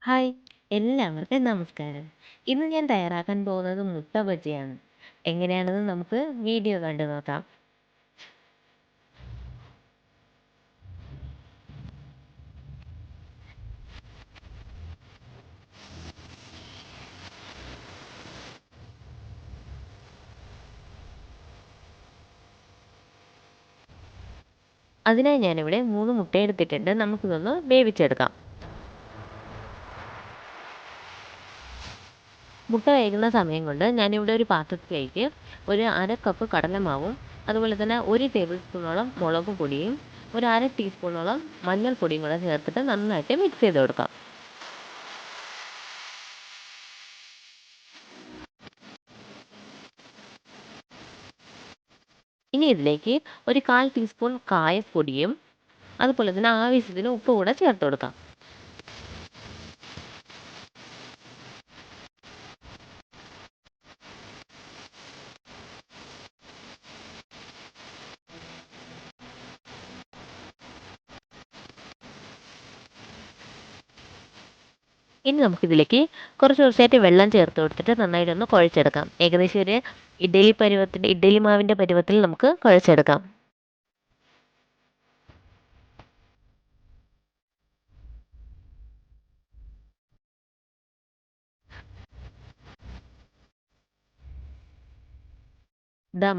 Hi, എല്ലാവർക്കും നമസ്കാരം. ഇന്ന് ഞാൻ തയ്യാറാക്കാൻ പോകുന്നത് മുട്ട ബജിയാണ്. എങ്ങനെയാണെന്ന് നമുക്ക് വീഡിയോ കണ്ടു നോക്കാം. അതിനായി ഞാനിവിടെ 3 മുട്ട എടുത്തിട്ടുണ്ട്. നമുക്കിതൊന്ന് വേവിച്ചെടുക്കാം. മുട്ട വേകുന്ന സമയം കൊണ്ട് ഞാനിവിടെ ഒരു പാത്രത്തിലേക്ക് ഒരു അര കപ്പ് കടലമാവും അതുപോലെ തന്നെ 1 ടേബിൾ സ്പൂണോളം മുളക് പൊടിയും ഒരു അര ടീസ്പൂണോളം മഞ്ഞൾപ്പൊടിയും കൂടെ ചേർത്തിട്ട് നന്നായിട്ട് മിക്സ് ചെയ്ത് കൊടുക്കാം. ഇനി ഇതിലേക്ക് ഒരു 1/4 ടീസ്പൂൺ കായപ്പൊടിയും അതുപോലെ തന്നെ ആവശ്യത്തിന് ഉപ്പ് കൂടെ ചേർത്ത് കൊടുക്കാം. ഇനി നമുക്കിതിലേക്ക് കുറച്ച് കുറച്ചായിട്ട് വെള്ളം ചേർത്ത് കൊടുത്തിട്ട് നന്നായിട്ടൊന്ന് കുഴച്ചെടുക്കാം. ഏകദേശം ഒരു ഇഡ്ഡലി മാവിൻ്റെ പരുവത്തിൽ നമുക്ക് കുഴച്ചെടുക്കാം.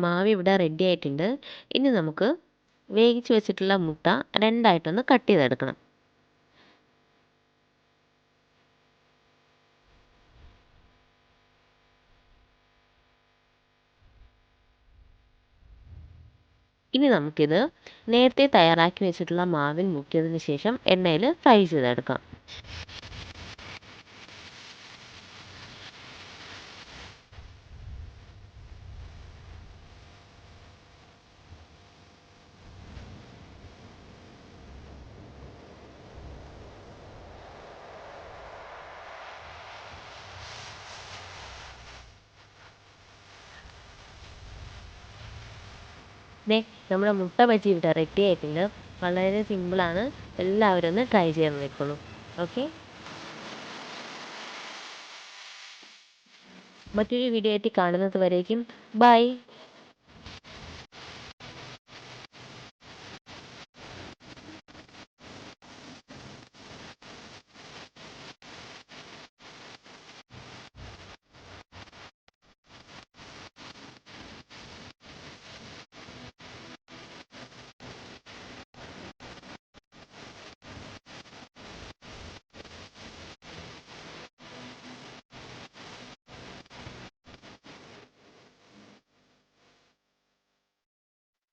മാവ് ഇവിടെ റെഡി ആയിട്ടുണ്ട്. ഇനി നമുക്ക് വേവിച്ച് വെച്ചിട്ടുള്ള മുട്ട രണ്ടായിട്ടൊന്ന് കട്ട് ചെയ്തെടുക്കണം. ഇനി നമുക്കിത് നേരത്തെ തയ്യാറാക്കി വെച്ചിട്ടുള്ള മാവിൽ മുക്കിയതിന് ശേഷം എണ്ണയിൽ ഫ്രൈ ചെയ്തെടുക്കാം. നമ്മുടെ മുട്ട ബജി ഇവിടെ റെഡി ആയിട്ടുണ്ട്. വളരെ സിമ്പിളാണ്. എല്ലാവരും ഒന്ന് ട്രൈ ചെയ്ത് നോക്കോളൂ. ഓക്കെ, മറ്റൊരു വീഡിയോ ആയിട്ട് കാണുന്നത് വരേക്കും ബൈ.